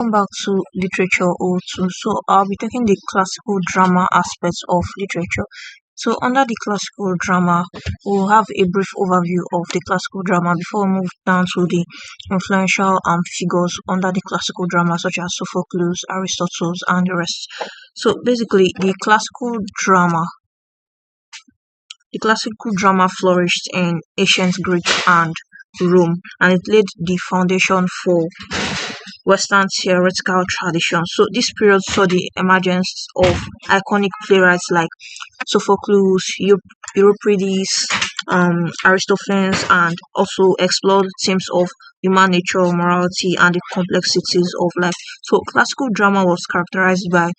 Welcome back to Literature O2. So I'll be taking the classical drama aspects of literature. So under the classical drama, we'll have a brief overview of the classical drama before we move down to the influential figures under the classical drama such as Sophocles, Aristotle, and the rest. So basically, the classical drama flourished in ancient Greek and Rome, and it laid the foundation for Western theoretical tradition. So this period saw the emergence of iconic playwrights like Sophocles, Euripides, Aristophanes, and also explored themes of human nature, morality, and the complexities of life. So classical drama was characterized by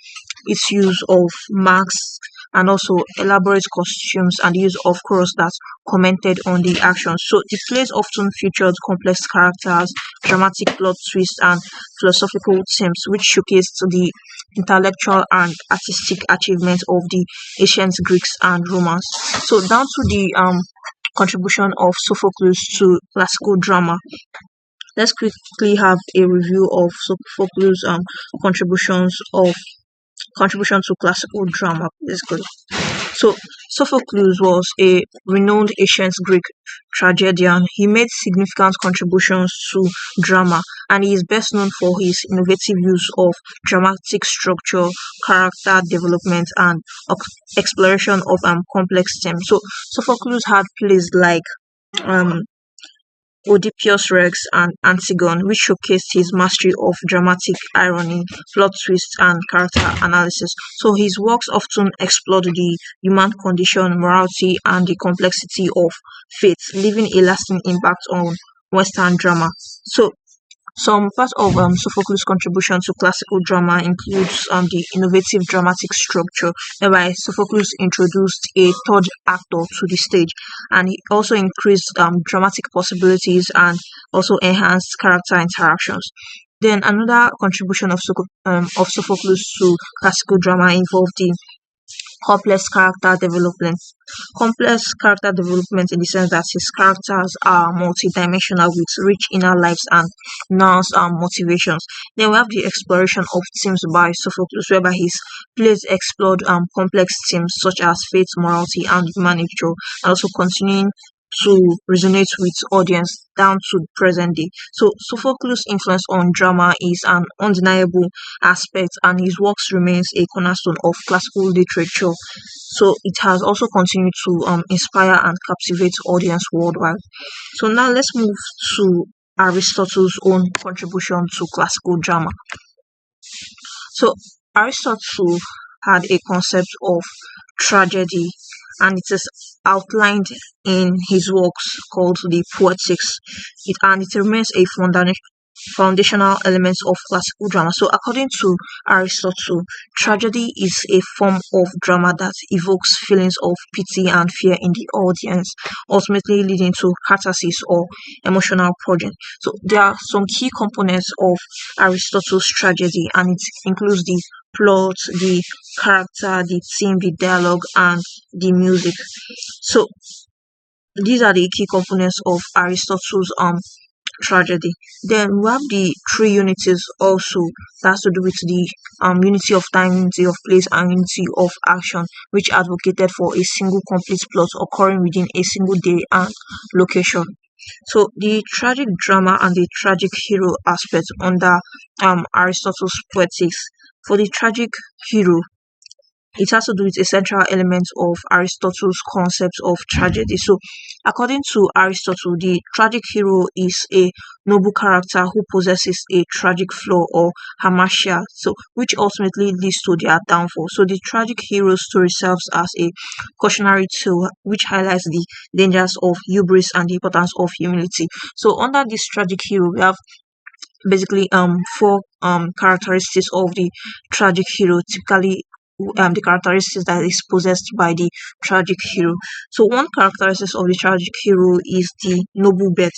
its use of masks and also elaborate costumes and the use of chorus that commented on the action. So the plays often featured complex characters, dramatic plot twists, and philosophical themes, which showcased the intellectual and artistic achievements of the ancient Greeks and Romans. So down to the contribution of Sophocles to classical drama. Let's quickly have a review of Sophocles' contribution to classical drama, basically. So Sophocles was a renowned ancient Greek tragedian. He made significant contributions to drama, and he is best known for his innovative use of dramatic structure, character development, and exploration of complex themes. So Sophocles had plays like um Oedipus Rex and Antigone, which showcased his mastery of dramatic irony, plot twists, and character analysis. So his works often explored the human condition, morality, and the complexity of fate, leaving a lasting impact on Western drama. So some part of Sophocles' contribution to classical drama includes the innovative dramatic structure, whereby Sophocles introduced a third actor to the stage, and he also increased dramatic possibilities and also enhanced character interactions. Then another contribution of Sophocles to classical drama involved the complex character development. Complex character development in the sense that his characters are multidimensional with rich inner lives and nuanced motivations. Then we have the exploration of themes by Sophocles, whereby his plays explored complex themes such as faith, morality, and human nature, and also continuing to resonate with audience down to the present day. So Sophocles' influence on drama is an undeniable aspect, and his works remains a cornerstone of classical literature. So it has also continued to inspire and captivate audience worldwide. So now let's move to Aristotle's own contribution to classical drama. So Aristotle had a concept of tragedy, and it is outlined in his works called the Poetics. It remains a foundational element of classical drama. So according to Aristotle, tragedy is a form of drama that evokes feelings of pity and fear in the audience, ultimately leading to catharsis or emotional purging. So there are some key components of Aristotle's tragedy, and it includes the plot, the character, the theme, the dialogue, and the music. So these are the key components of Aristotle's tragedy. Then we have the three unities also, that has to do with the unity of time, unity of place, and unity of action, which advocated for a single complete plot occurring within a single day and location. So the tragic drama and the tragic hero aspect under Aristotle's Poetics. For the tragic hero, it has to do with a central element of Aristotle's concept of tragedy. So, according to Aristotle, the tragic hero is a noble character who possesses a tragic flaw or hamartia, so which ultimately leads to their downfall. So, the tragic hero story serves as a cautionary tale which highlights the dangers of hubris and the importance of humility. So, under this tragic hero, we have basically four characteristics of the tragic hero, typically the characteristics that is possessed by the tragic hero. So one characteristic of the tragic hero is the noble birth,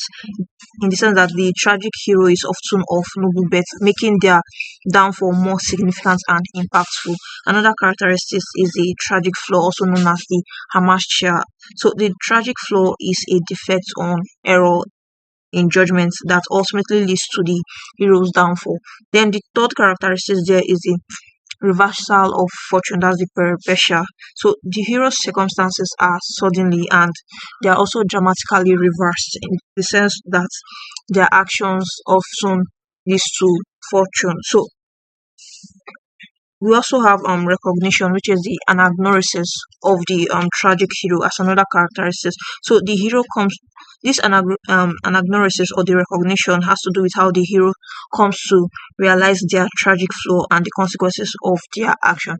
in the sense that the tragic hero is often of noble birth, making their downfall more significant and impactful. Another characteristic is the tragic flaw, also known as the hamartia. So the tragic flaw is a defect on error in judgment that ultimately leads to the hero's downfall. Then the third characteristic there is the reversal of fortune, that's the peripetia. So the hero's circumstances are suddenly and they are also dramatically reversed in the sense that their actions often leads to fortune. So we also have recognition, which is the anagnosis of the tragic hero as another characteristic. So the hero comes this anagnosis or the recognition has to do with how the hero comes to realize their tragic flaw and the consequences of their action.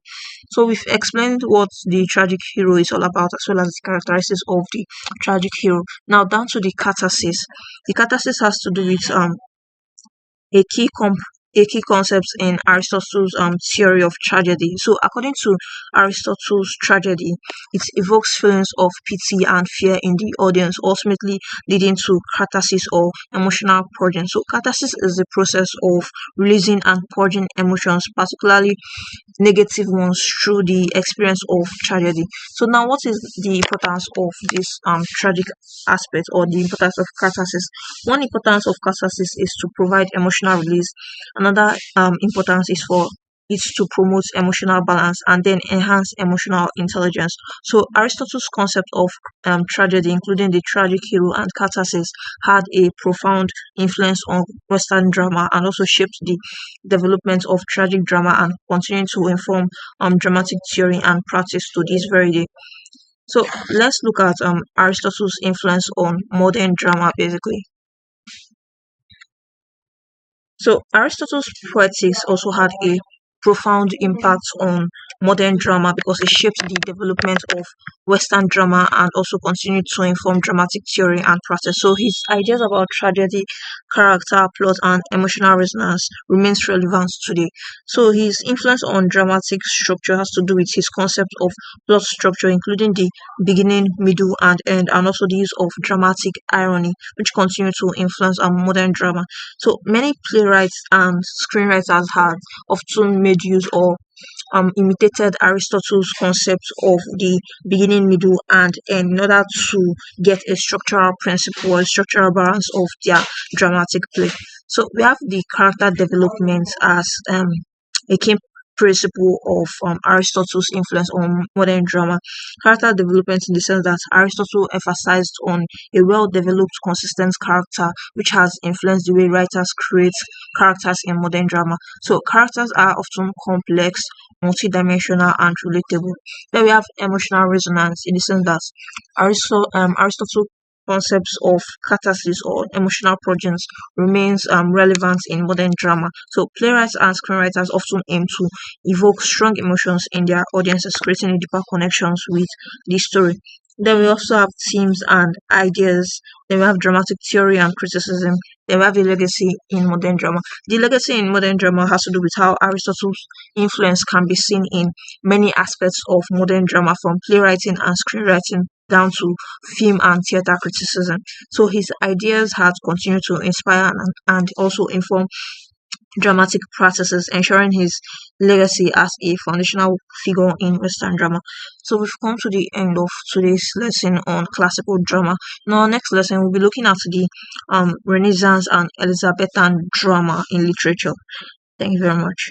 So we've explained what the tragic hero is all about as well as the characteristics of the tragic hero. Now down to the catharsis. The catharsis has to do with a key comp a key concept in Aristotle's theory of tragedy. So, according to Aristotle's tragedy, it evokes feelings of pity and fear in the audience, ultimately leading to catharsis or emotional purging. So, catharsis is the process of releasing and purging emotions, particularly negative ones, through the experience of tragedy. So, now what is the importance of this tragic aspect or the importance of catharsis? One importance of catharsis is to provide emotional release. Another importance is for it to promote emotional balance and then enhance emotional intelligence. So Aristotle's concept of tragedy, including the tragic hero and catharsis, had a profound influence on Western drama and also shaped the development of tragic drama and continuing to inform dramatic theory and practice to this very day. So let's look at Aristotle's influence on modern drama basically. So Aristotle's poetics also had a profound impact on modern drama because it shaped the development of Western drama and also continued to inform dramatic theory and practice. So his ideas about tragedy, character, plot, and emotional resonance remains relevant today. So his influence on dramatic structure has to do with his concept of plot structure, including the beginning, middle, and end, and also the use of dramatic irony, which continue to influence modern drama. So many playwrights and screenwriters have often made use or imitated Aristotle's concept of the beginning, middle, and end in order to get a structural principle or a structural balance of their dramatic play. So we have the character development as a key principle of Aristotle's influence on modern drama. Character development in the sense that Aristotle emphasized on a well-developed, consistent character, which has influenced the way writers create characters in modern drama. So characters are often complex, multidimensional, and relatable. Then we have emotional resonance in the sense that Aristotle concepts of catharsis or emotional purgings remains relevant in modern drama. So playwrights and screenwriters often aim to evoke strong emotions in their audiences, creating deeper connections with the story. Then we also have themes and ideas. Then we have dramatic theory and criticism. Then we have the legacy in modern drama. The legacy in modern drama has to do with how Aristotle's influence can be seen in many aspects of modern drama, from playwriting and screenwriting down to film and theatre criticism. So his ideas had continued to inspire and also inform dramatic practices, ensuring his legacy as a foundational figure in Western drama. So we've come to the end of today's lesson on classical drama. In our next lesson, we'll be looking at the Renaissance and Elizabethan drama in literature. Thank you very much.